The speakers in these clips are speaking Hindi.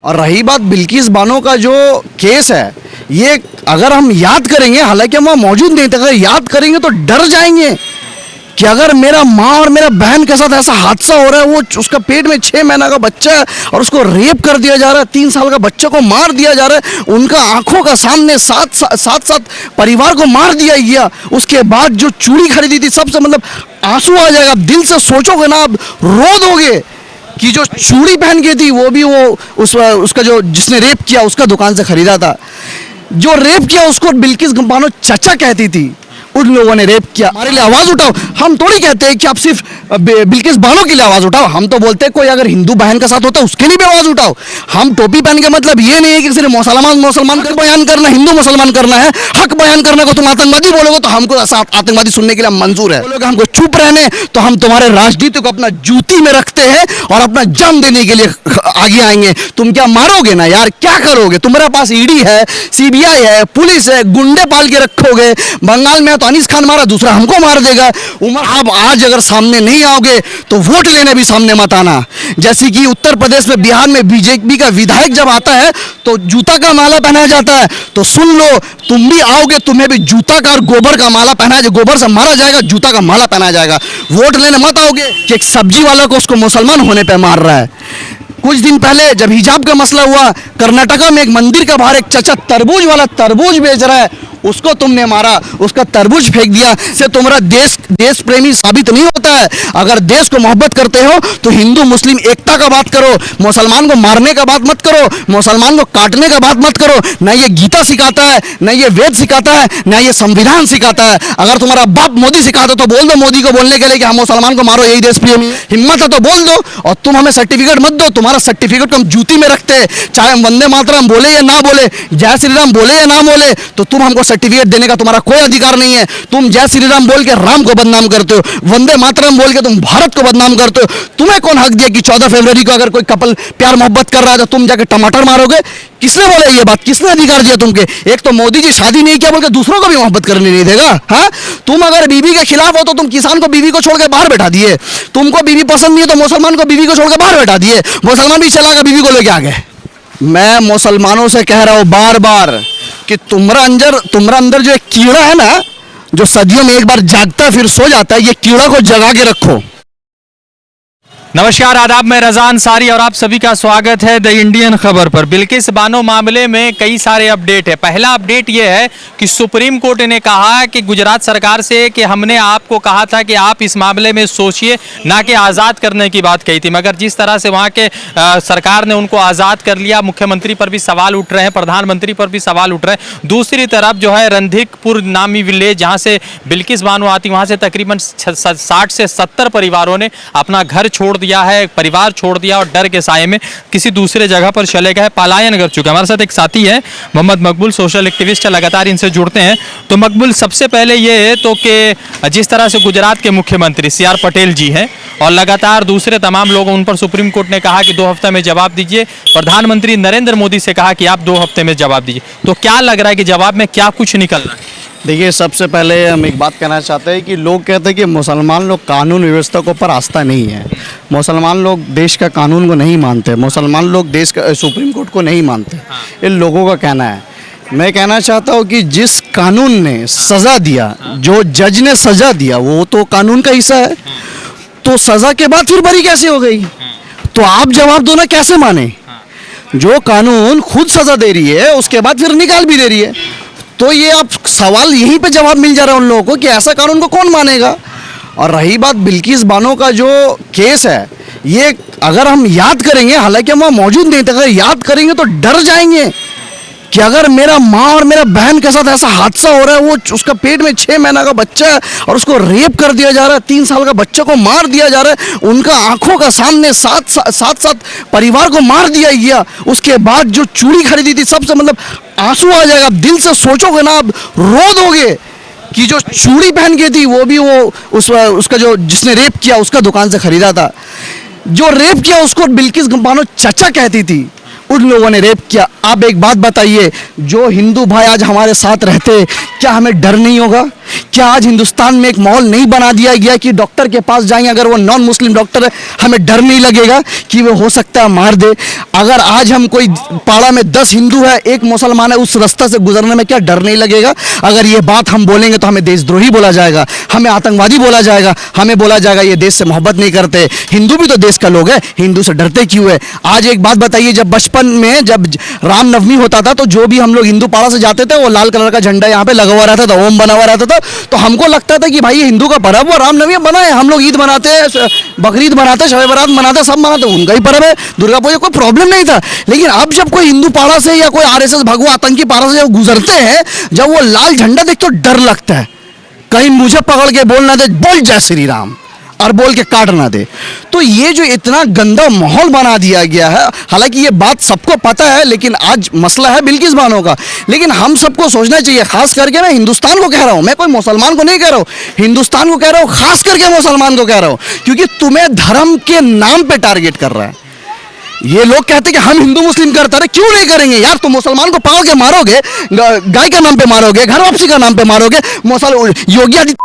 और रही बात बिल्किस बानो का जो केस है, ये अगर हम याद करेंगे, हालांकि हम वहाँ मौजूद नहीं थे, अगर याद करेंगे तो डर जाएंगे कि अगर मेरा माँ और मेरा बहन के साथ ऐसा हादसा हो रहा है, वो उसका पेट में 6 महीना का बच्चा है और उसको रेप कर दिया जा रहा है, 3 साल का बच्चे को मार दिया जा रहा है, उनका आंखों का सामने साथ परिवार को मार दिया गया। उसके बाद जो चूड़ी खरीदी थी, सबसे मतलब आंसू आ जाएगा, दिल से सोचोगे ना, आप रो दोगे कि जो चूड़ी पहन के थी वो भी उसका जो जिसने रेप किया उसका दुकान से खरीदा था। जो रेप किया उसको बिल्किस बानो चचा कहती थी, उन लोगों ने रेप किया। हमारे लिए आवाज उठाओ। हम थोड़ी कहते हैं कि आप सिर्फ बिल्किस बानो के लिए आवाज उठाओ, हम तो बोलते हैं कोई अगर हिंदू बहन के साथ होता है उसके लिए भी आवाज उठाओ। हम टोपी पहन के मतलब ये नहीं है कि सिर्फ मुसलमान का बयान करना, हिंदू मुसलमान करना है। हक बयान करने को तुम आतंकवादी बोलोगे तो हमको आतंकवादी सुनने के लिए मंजूर है। बोलोगे हमको चुप रहने तो हम तुम्हारे राजनीति को अपना जूती में रखते हैं और अपना जान देने के लिए आगे आएंगे। तुम क्या मारोगे ना यार, क्या करोगे? तुम्हारे पास ईडी है, सीबीआई है, पुलिस है, गुंडे पाल के रखोगे। बंगाल में तो अनीस खान मारा, दूसरा हमको मार देगा। उमर आप आज अगर सामने नहीं आओगे तो वोट लेने भी सामने मत आना। जैसे कि उत्तर प्रदेश में, बिहार में बीजेपी का विधायक जब आता है तो जूता का माला पहनाया जाता है। तो सुन लो, तुम भी आओगे, तुम्हें भी जूता का और गोबर का माला पहनाया जाएगा, गोबर से मारा जाएगा, जूता का माला पहनाया जाएगा। वोट लेने मत आओगे कि एक सब्जी वाला को उसको मुसलमान होने पे मार रहा है। कुछ दिन पहले जब हिजाब का मसला हुआ, कर्नाटका में एक मंदिर के बाहर एक चचा तरबूज वाला तरबूज बेच रहा है, उसको तुमने मारा, उसका तरबूज फेंक दिया। से तुम्हारा देश प्रेमी साबित नहीं होता है। अगर देश को मोहब्बत करते हो तो हिंदू मुस्लिम एकता का बात करो, मुसलमान को मारने का बात मत करो, मुसलमान को काटने का बात मत करो। ना ये गीता सिखाता है, ना ये वेद सिखाता है, ना ये संविधान सिखाता है। अगर तुम्हारा बाप मोदी सिखाता तो बोल दो मोदी को बोलने के लिए कि हम मुसलमान को मारो, यही देश प्रेमी। हिम्मत है तो बोल दो, और तुम हमें सर्टिफिकेट मत दो। तुम्हारा सर्टिफिकेट को हम जूती में रखते हैं, चाहे हम वंदे मातरम बोले या ना बोले, जय श्री राम बोले या ना बोले, तो तुम हमको सर्टिफिकेट देने का तुम्हारा कोई अधिकार नहीं है। तुम जय श्री राम बोल के राम को बदनाम करते हो, वंदे मातरम बोल के तुम भारत को बदनाम करते हो। तुम्हें कौन हक दिया कि 14 फरवरी को अगर कोई कपल प्यार मोहब्बत कर रहा है तो तुम जाके टमाटर मारोगे? किसने बोला ये बात? किसने अधिकार दिया तुमके? एक तो मोदी जी शादी नहीं किया बोल के दूसरों को भी मोहब्बत करने नहीं देगा। हाँ, तुम अगर बीवी के खिलाफ हो तो तुम किसान को बीवी को छोड़ के बाहर बैठा दिए। तुमको बीवी पसंद नहीं है तो मुसलमान को बीवी को छोड़ के बाहर बैठा दिए। मुसलमान भी चला गया, बीवी को लेके आ गए। मैं मुसलमानों से कह रहा हूं बार बार कि तुम्हारा अंदर जो एक कीड़ा है ना, जो सदियों में एक बार जागता है फिर सो जाता है, ये कीड़ा को जगा के रखो। नमस्कार, आदाब, मैं रज़ा अंसारी और आप सभी का स्वागत है द इंडियन खबर पर। बिल्किस बानो मामले में कई सारे अपडेट है। पहला अपडेट ये है कि सुप्रीम कोर्ट ने कहा कि गुजरात सरकार से कि हमने आपको कहा था कि आप इस मामले में सोचिए, ना कि आज़ाद करने की बात कही थी, मगर जिस तरह से वहाँ के सरकार ने उनको आज़ाद कर लिया, मुख्यमंत्री पर भी सवाल उठ रहे हैं, प्रधानमंत्री पर भी सवाल उठ रहे हैं। दूसरी तरफ जो है रंधिकपुर नामी विलेज जहाँ से बिल्किस बानो आती, वहाँ से तकरीबन 60 से 70 परिवारों ने अपना घर छोड़ दिया है, परिवार छोड़ दिया और डर के साए में किसी दूसरे जगह पर चले गए, पलायन कर चुके हैं। हमारे साथ एक साथी है मोहम्मद मकबूल, सोशल एक्टिविस्ट है, लगातार इनसे जुड़ते हैं। तो मकबूल, सबसे पहले ये है तो कि जिस तरह से गुजरात के मुख्यमंत्री CR पटेल जी हैं और लगातार दूसरे तमाम लोग, उन पर सुप्रीम कोर्ट ने कहा कि 2 हफ्ते में जवाब दीजिए। प्रधानमंत्री नरेंद्र मोदी से कहा कि आप 2 हफ्ते में जवाब दीजिए। तो क्या लग रहा है कि जवाब में क्या कुछ निकल रहा है? देखिए, सबसे पहले हम एक बात कहना चाहते हैं कि लोग कहते हैं कि मुसलमान लोग कानून व्यवस्था के ऊपर आस्था नहीं है, मुसलमान लोग देश का कानून को नहीं मानते, मुसलमान लोग देश का सुप्रीम कोर्ट को नहीं मानते। इन लोगों का कहना है। मैं कहना चाहता हूँ कि जिस कानून ने सज़ा दिया, जो जज ने सज़ा दिया, वो तो कानून का हिस्सा है। तो सज़ा के बाद फिर बरी कैसे हो गई? तो आप जवाब दो ना, कैसे माने? जो कानून खुद सज़ा दे रही है उसके बाद फिर निकाल भी दे रही है, तो ये आप सवाल यहीं पे जवाब मिल जा रहा है उन लोगों को कि ऐसा कानून को कौन मानेगा। और रही बात बिल्किस बानो का जो केस है, ये अगर हम याद करेंगे, हालांकि हम वहाँ मौजूद नहीं थे, अगर याद करेंगे तो डर जाएंगे कि अगर मेरा माँ और मेरा बहन के साथ ऐसा हादसा हो रहा है, वो उसका पेट में 6 महीना का बच्चा है और उसको रेप कर दिया जा रहा है, 3 साल का बच्चे को मार दिया जा रहा है, उनका आंखों का सामने साथ परिवार को मार दिया गया। उसके बाद जो चूड़ी खरीदी थी, सबसे मतलब आंसू आ जाएगा, दिल से सोचोगे ना, आप रो दोगे कि जो चूड़ी पहन के थी वो भी उसका जो जिसने रेप किया उसका दुकान से खरीदा था। जो रेप किया उसको बिल्किस बानो चचा कहती थी, उन लोगों ने रेप किया। आप एक बात बताइए, जो हिंदू भाई आज हमारे साथ रहते, क्या हमें डर नहीं होगा? क्या आज हिंदुस्तान में एक माहौल नहीं बना दिया गया कि डॉक्टर के पास जाएंगे, अगर वो नॉन मुस्लिम डॉक्टर है, हमें डर नहीं लगेगा कि वो हो सकता है मार दे? अगर आज हम कोई पाड़ा में 10 हिंदू है, एक मुसलमान है, उस रास्ता से गुजरने में क्या डर नहीं लगेगा? अगर ये बात हम बोलेंगे तो हमें देशद्रोही बोला जाएगा, हमें आतंकवादी बोला जाएगा, हमें बोला जाएगा ये देश से मोहब्बत नहीं करते। हिंदू भी तो देश का लोग है, हिंदू से डरते क्यों है? आज एक बात बताइए, जब बचपन में जब रामनवमी होता था तो जो भी हम लोग हिंदू पाड़ा से जाते थे, वो लाल कलर का झंडा यहाँ पे लगा हुआ रहता था, ओम बना हुआ रहता था, तो हमको लगता था कि भाई ये हिंदू का पर्व, वो रामनवमी बनाए, हम लोग ईद मनाते हैं, बकरीद मनाते हैं, शब बारात मनाते हैं, सब मनाते हैं, उनका ही पर्व है, दुर्गा पूजा, कोई प्रॉब्लम नहीं था। लेकिन अब जब कोई हिंदू पाड़ा से या कोई आरएसएस भगवा आतंकी पाड़ा से जब गुजरते हैं, जब वो लाल झंडा देखते तो डर लगता है, कहीं मुझे पकड़ के बोल ना दे, बोल जय श्री राम और बोल के काट ना दे। तो ये जो इतना गंदा माहौल बना दिया गया है, हालांकि ये बात सबको पता है, लेकिन आज मसला है बिल्किस बानो का। लेकिन हम सबको सोचना चाहिए, खास करके मैं हिंदुस्तान को कह रहा हूं, मैं कोई मुसलमान को नहीं कह रहा हूं, हिंदुस्तान को कह रहा हूं, खास करके मुसलमान को कह रहा हूं, क्योंकि तुम्हें धर्म के नाम पे टारगेट कर रहा है। ये लोग कहते हैं कि हम हिंदू मुस्लिम करते रहे, क्यों नहीं करेंगे यार? तुम मुसलमान को पकड़ के मारोगे, गाय का नाम पे मारोगे, घर वापसी का नाम पे मारोगे, योगी आदित्य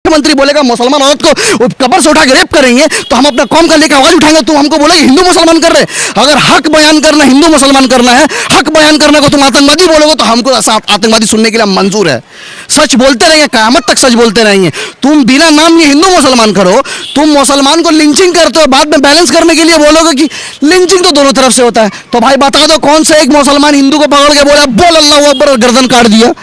मंत्री बोलेगा मुसलमान औरत को कब्र से उठा के रेप करेंगे, तो हम अपना कौम का लेकर आवाज उठाएंगे, तुम हमको बोलेगे हिंदू मुसलमान कर रहे। अगर हक बयान करना हिंदू मुसलमान करना है, हक बयान करने को तुम आतंकवादी बोलोगे, तो हमको आतंकवादी सुनने के लिए मंजूर है। सच बोलते रहेंगे, कयामत तक सच बोलते रहेंगे। तुम बिना नाम ये हिंदू मुसलमान करो, तुम मुसलमान को लिंचिंग करते हो, बाद में बैलेंस करने के लिए बोलोगे कि लिंचिंग तो दोनों तरफ से होता है। तो भाई बता दो, कौन सा एक मुसलमान हिंदू को पकड़ के बोला बोल अल्लाह अकबर और गर्दन काट दिया?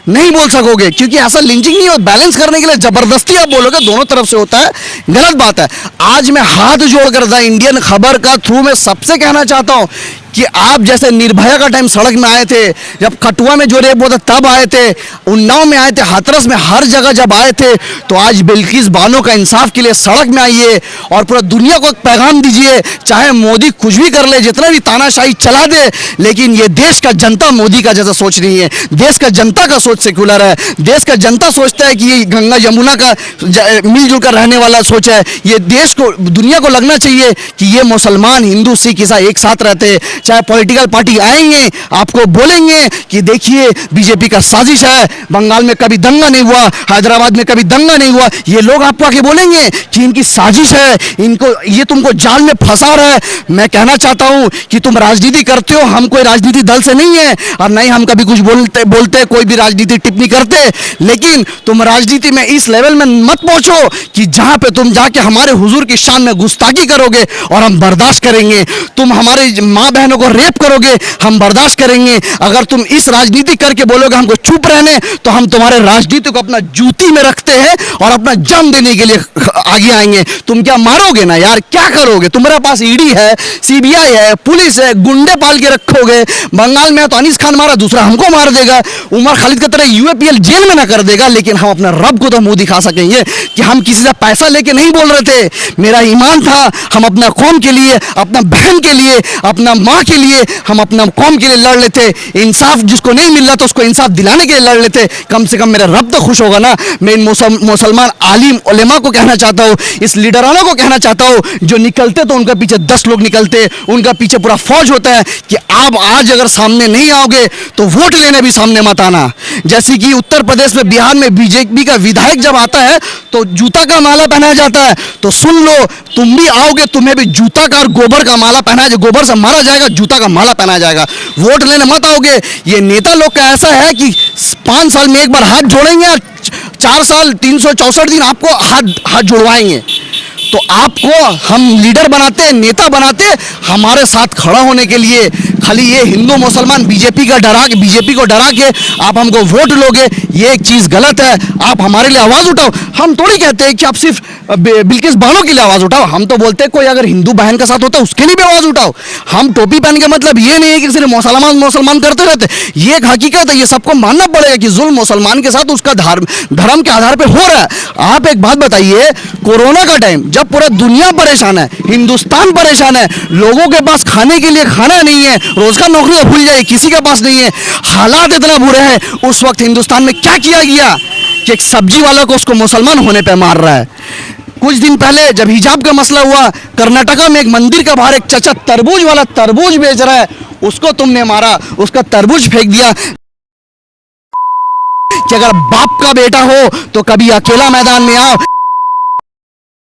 नहीं बोल सकोगे, क्योंकि ऐसा लिंचिंग नहीं हो। बैलेंस करने के लिए जबरदस्ती आप बोलोगे, दोनों तरफ से होता है, गलत बात है। आज मैं हाथ जोड़कर द इंडियन खबर का थ्रू में सबसे कहना चाहता हूं कि आप जैसे निर्भया का टाइम सड़क में आए थे, जब कटुआ में जो रेप हुआ था तब आए थे, उन्नाव में आए थे, हाथरस में, हर जगह जब आए थे, तो आज बिल्किस बानो का इंसाफ के लिए सड़क में आइए और पूरा दुनिया को एक पैगाम दीजिए। चाहे मोदी कुछ भी कर ले, जितना भी तानाशाही चला दे, लेकिन ये देश का जनता मोदी का जैसा सोच नहीं है। देश का जनता का सोच सेक्युलर है। देश का जनता सोचता है कि ये गंगा यमुना का मिलजुल कर रहने वाला सोच है। ये देश को, दुनिया को लगना चाहिए कि ये मुसलमान, हिंदू, सिख, ईसाई एक साथ रहते हैं। चाहे पॉलिटिकल पार्टी आएंगे, आपको बोलेंगे कि देखिए बीजेपी का साजिश है, बंगाल में कभी दंगा नहीं हुआ, हैदराबाद में कभी दंगा नहीं हुआ, ये लोग आपको आके बोलेंगे कि इनकी साजिश है, इनको, ये तुमको जाल में फंसा रहा है। मैं कहना चाहता हूं कि तुम राजनीति करते हो, हम कोई राजनीति दल से नहीं है, और नहीं हम कभी कुछ बोलते कोई भी राजनीति टिप्पणी करते, लेकिन तुम राजनीति में इस लेवल में मत पहुंचो कि जहां पे तुम जाके हमारे हुजूर की शान में गुस्ताखी करोगे और हम बर्दाश्त करेंगे। तुम हमारे माँ बहनों को रेप करोगे, हम बर्दाश्त करेंगे। अगर तुम इस राजनीति करके बोलोगे हमको चुप रहने, तो हम तुम्हारे राजनीति को अपना जूती में रखते हैं और अपना जान देने के लिए आगे आएंगे। तुम क्या मारोगे ना यार, क्या करोगे? तुम्हारे पास ईडी है, सीबीआई है, पुलिस है, गुंडे पाल के रखोगे। बंगाल में तो अनीस खान मारा, दूसरा हमको मार देगा। उमर खालिद की तरह यूएपीएल जेल में ना कर देगा, लेकिन हम अपना रब को तो मुंह दिखा सकेंगे कि हम किसी से पैसा लेके नहीं बोल रहे थे। मेरा ईमान था, हम अपना कौम के लिए, अपना बहन के लिए, अपना माँ के लिए, हम अपना कौम के लिए लड़ लेते। इंसाफ जिसको नहीं मिल रहा था उसको इंसाफ दिलाने के लिए लड़ लेते। कम से कम मेरा रब तो खुश होगा ना। मैं इन मुसलमान आलिम उलेमा को कहना चाहता हूँ, इस लीडरानों को कहना चाहता हूँ, जो निकलते तो उनका पीछे 10 लोग निकलते, उनका पीछे पूरा फौज होता है, कि आप आज अगर सामने नहीं आओगे तो वोट लेने भी सामने मत आना। जैसे कि उत्तर प्रदेश में, बिहार में बीजेपी का विधायक जब आता है तो जूता का माला पहनाया जाता है। तो सुन लो, तुम भी आओगे, तुम्हें भी जूता का और गोबर का माला पहनाया जाएगा, गोबर से मारा जाएगा, जूता का माला पहनाया जाएगा। वोट लेने मत आओगे। ये नेता लोग का ऐसा है कि 5 साल में एक बार हाथ जोड़ेंगे और 4 साल 364 दिन आपको हाथ जुड़वाएंगे। तो आपको हम लीडर बनाते, नेता बनाते, हमारे साथ खड़ा होने के लिए। खाली ये हिंदू मुसलमान बीजेपी को डरा के आप हमको वोट लोगे, ये एक चीज गलत है। आप हमारे लिए आवाज उठाओ। हम थोड़ी कहते हैं कि आप सिर्फ बिल्किस बानो के लिए आवाज उठाओ, हम तो बोलते हैं कोई अगर हिंदू बहन के साथ होता है उसके लिए भी आवाज उठाओ। हम टोपी पहन के मतलब ये नहीं है कि सिर्फ मुसलमान करते रहते, ये एक हकीकत है, ये सबको मानना पड़ेगा कि जुल्म मुसलमान के साथ उसका धर्म के आधार पर हो रहा है। आप एक बात बताइए, कोरोना का टाइम जब पूरा दुनिया परेशान है, हिंदुस्तान परेशान है, लोगों के पास खाने के लिए खाना नहीं है, रोजगार नौकरी तो भूल जाए, किसी के पास नहीं है, हालात इतना बुरे हैं, उस वक्त हिंदुस्तान में क्या किया गया कि एक सब्जी वाला को उसको मुसलमान होने पे मार रहा है। कुछ दिन पहले जब हिजाब का मसला हुआ, कर्नाटका में एक मंदिर के बाहर एक चचा तरबूज वाला तरबूज बेच रहा है, उसको तुमने मारा, उसका तरबूज फेंक दिया। कि अगर बाप का बेटा हो तो कभी अकेला मैदान में आओ,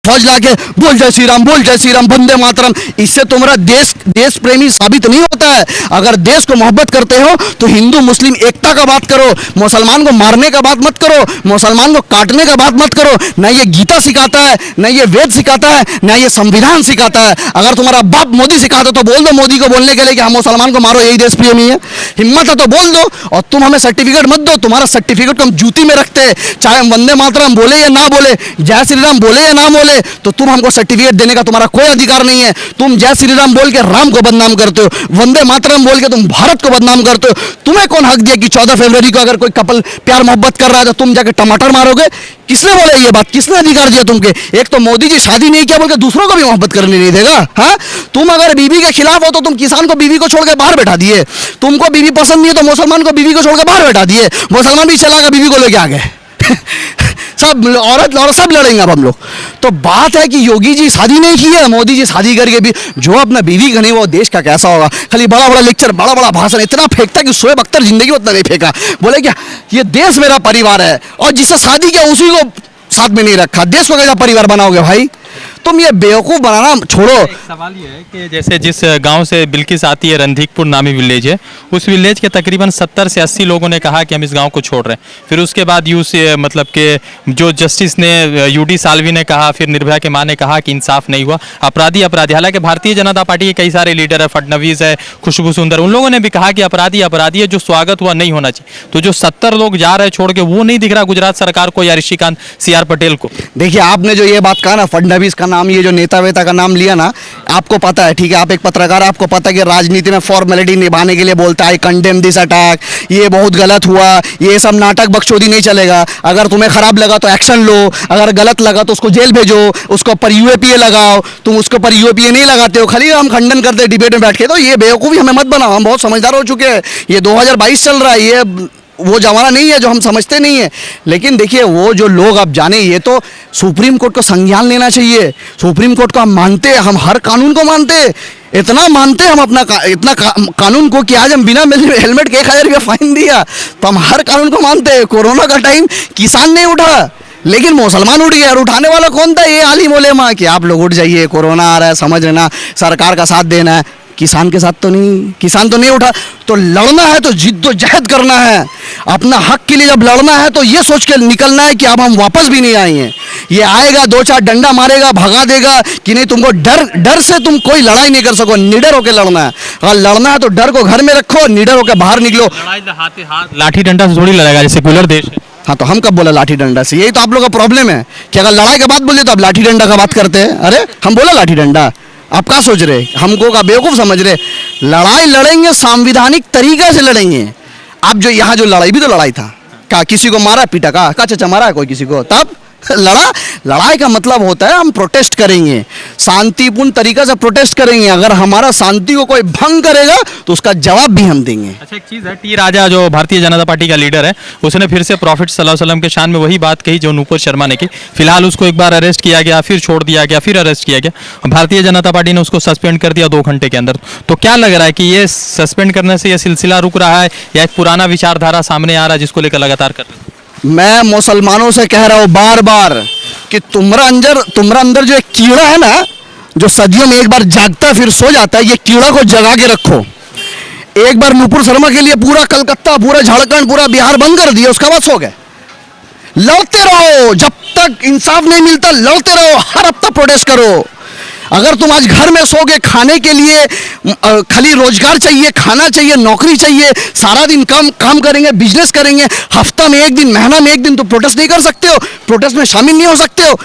फौज लाके बोल जय श्री राम वंदे मातरम। इससे तुम्हारा देश प्रेमी साबित नहीं होता है। अगर देश को मोहब्बत करते हो तो हिंदू मुस्लिम एकता का बात करो, मुसलमान को मारने का बात मत करो, मुसलमान को काटने का बात मत करो। ना ये गीता सिखाता है, ना ये वेद सिखाता है, ना ये संविधान सिखाता है। अगर तुम्हारा बाप मोदी सिखाता तो बोल दो मोदी को बोलने के लिए कि हम मुसलमान को मारो, यही देश प्रेमी है। हिम्मत है तो बोल दो, और तुम हमें सर्टिफिकेट मत दो। तुम्हारा सर्टिफिकेट को हम जूती में रखते हैं, चाहे हम वंदे मातरम बोले या ना बोले, जय श्री राम बोले या ना बोले, तो तुम हमको सर्टिफिकेट देने का तुम्हारा कोई अधिकार नहीं है। तुम जय श्री राम बोल के राम को बदनाम करते हो, वंदे मातरम बोल के तुम भारत को बदनाम करते हो। तुम्हें कौन हक दिया कि 14 फरवरी को अगर कोई कपल प्यार मोहब्बत कर रहा है तो तुम जाके टमाटर मारोगे? किसने बोला ये बात? किसने अधिकार दिया तुमके? एक तो मोदी जी शादी नहीं किया बोल के दूसरों को भी मोहब्बत करने नहीं देगा। हाँ, तुम अगर बीवी के खिलाफ हो तो तुम किसान को बीवी को छोड़ के बाहर बैठा दिए। तुमको बीवी पसंद नहीं है तो मुसलमान को बीवी को छोड़ के बाहर बैठा दिए। मुसलमान भी चला गया, बीवी को लेके आ गए। सब औरत और सब लड़ेंगे अब हम लोग। तो बात है कि योगी जी शादी नहीं की है, मोदी जी शादी करके भी जो अपना बीवी का नहीं वो देश का कैसा होगा। खाली बड़ा बड़ा लेक्चर, बड़ा बड़ा भाषण इतना फेंकता कि शोएब अख्तर जिंदगी में उतना नहीं फेंका। बोले क्या ये देश मेरा परिवार है, और जिससे शादी किया उसी को साथ में नहीं रखा। देश को कैसा परिवार बनाओगे भाई? तुम ये बेवकूफ बनाना छोड़ो। एक सवाल ये है कि जैसे जिस गांव से बिल्किस आती है, रंधीकपुर नामी विलेज है, उस विलेज के तकरीबन 70 से 80 लोगों ने कहा कि हम इस गांव को छोड़ रहे हैं। फिर उसके बाद मतलब कि जो जस्टिस ने यूडी साल्वी ने कहा, फिर निर्भया के मां ने कहा कि इंसाफ नहीं हुआ, अपराधी। हालांकि भारतीय जनता पार्टी के कई सारे लीडर है, फडणवीस है, खुशबू सुंदर, उन लोगों ने भी कहा कि अपराधी है, जो स्वागत हुआ नहीं होना चाहिए। तो जो 70 लोग जा रहे छोड़ के, वो नहीं दिख रहा गुजरात सरकार को या ऋषिकांत CR पटेल को। देखिए, आपने जो ये बात कहा ना, फडणवीस का नाम, ये जो नेता वेता का नाम लिया ना, आपको पता है, ठीक है, आप एक पत्रकार, आपको पता है कि राजनीति में फॉर्मेलिटी निभाने के लिए बोलता है कंडेम दिस अटैक, ये बहुत गलत हुआ, ये सब नाटक बकचोदी नहीं चलेगा। अगर तुम्हें खराब लगा तो एक्शन लो, अगर गलत लगा तो उसको जेल भेजो, उसके ऊपर UAPA लगाओ। तुम उसके ऊपर UAPA नहीं लगाते हो, खाली हम खंडन करते हैं डिबेट में बैठ के। तो ये बेवकूफ़ी हमें मत बनाओ, हम बहुत समझदार हो चुके हैं। ये 2022 चल रहा है, ये वो जमाना नहीं है जो हम समझते नहीं है। लेकिन देखिए, वो जो लोग अब जाने, ये तो सुप्रीम कोर्ट को संज्ञान लेना चाहिए। सुप्रीम कोर्ट को हम मानते हैं, हम हर कानून को मानते हैं, इतना मानते हैं हम अपना कानून को कि आज हम बिना हेलमेट के 1000 रुपया फाइन दिया। तो हम हर कानून को मानते हैं। कोरोना का टाइम किसान नहीं उठा, लेकिन मुसलमान उठ गया। और उठाने वाला कौन था? ये आलिम उलेमा कि आप लोग उठ जाइए, कोरोना आ रहा है, समझ लेना, सरकार का साथ देना है। किसान के साथ तो नहीं, किसान तो नहीं उठा। तो लड़ना है तो जिद्दोजहद करना है, अपना हक के लिए जब लड़ना है तो ये सोच के निकलना है कि अब हम वापस भी नहीं आएंगे। ये आएगा, 2-4 डंडा मारेगा, भगा देगा कि नहीं। तुमको डर से तुम कोई लड़ाई नहीं कर सको। निडर होकर लड़ना है। अगर लड़ना है तो डर को घर में रखो, निडर होकर बाहर निकलो। लाठी डंडा से थोड़ी लड़ेगा, जैसे सेक्युलर देश है। हाँ, तो हम कब बोला लाठी डंडा से? यही तो आप लोग का प्रॉब्लम है कि अगर लड़ाई का बात बोले तो आप लाठी डंडा का बात करते हैं। अरे हम बोला लाठी डंडा, आप क्या सोच रहे? हमको का बेवकूफ़ समझ रहे? लड़ाई लड़ेंगे, संवैधानिक तरीके से लड़ेंगे। आप जो यहाँ जो लड़ाई भी तो लड़ाई था, क्या किसी को मारा पीटा? का चाचा मारा है कोई किसी को? तब लड़ाई का मतलब होता है हम प्रोटेस्ट करेंगे, शांतिपूर्ण तरीके से प्रोटेस्ट करेंगे। अगर हमारा शांति को कोई भंग करेगा तो उसका जवाब भी हम देंगे। अच्छा, एक चीज़ है, टी राजा जो भारतीय जनता पार्टी का लीडर है, उसने फिर से प्रॉफिट सल्लल्लाहु अलैहि वसल्लम के शान में वही बात कही जो नूपुर शर्मा ने की। फिलहाल उसको एक बार अरेस्ट किया गया, फिर छोड़ दिया गया, फिर अरेस्ट किया गया। भारतीय जनता पार्टी ने उसको सस्पेंड कर दिया 2 घंटे के अंदर। तो क्या लग रहा है कि ये सस्पेंड करने से यह सिलसिला रुक रहा है या एक पुराना विचारधारा सामने आ रहा है जिसको लेकर लगातार कर रहे हैं? मैं मुसलमानों से कह रहा हूँ बार बार कि तुम्हारा अंदर जो एक कीड़ा है ना, जो सदियों में एक बार जागता है फिर सो जाता है, ये कीड़ा को जगा के रखो। एक बार नूपुर शर्मा के लिए पूरा कलकत्ता, पूरा झारखंड, पूरा बिहार बंद कर दिया, उसका बाद सो गए। लड़ते रहो, जब तक इंसाफ नहीं मिलता लड़ते रहो, हर हफ्ता प्रोटेस्ट करो। अगर तुम आज घर में सोगे, खाने के लिए खाली रोजगार चाहिए, खाना चाहिए, नौकरी चाहिए, सारा दिन काम करेंगे, बिजनेस करेंगे, हफ्ता में 1 दिन, महीना में 1 दिन तो प्रोटेस्ट नहीं कर सकते हो, प्रोटेस्ट में शामिल नहीं हो सकते हो।